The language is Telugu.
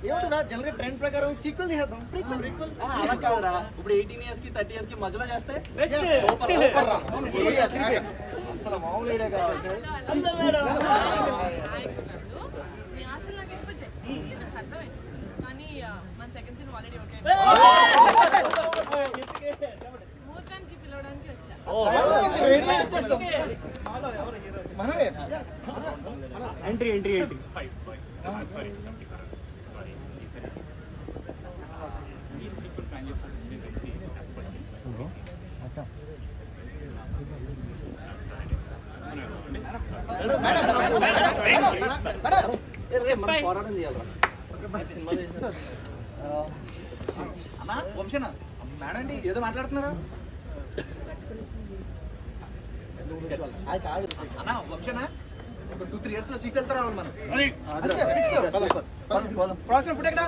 ఏమంటారా జనరల్ ట్రెండ్ ప్రకారం సీక్వెల్ చేద్దాం అలా కాదురా ఇప్పుడు 18 years కి 30 years కి మధ్యలో చేస్తే అసలు మామూలు ఐడియా కాదు కానీ మన సెకండ్ సీన్ ఆల్రెడీ ఓకే ముహూర్తానికి పిలవడానికి వచ్చా మనమే ఎంట్రీ పోరాటం చేయాలి అన్నా వంశనా మేడం అండి ఏదో మాట్లాడుతున్నారా అన్నా వంశనా ఒక 2-3 years లో సీక్వెల్ తో రావాలి మనం ప్రాక్షన్ ఇప్పుడు ఎక్కడ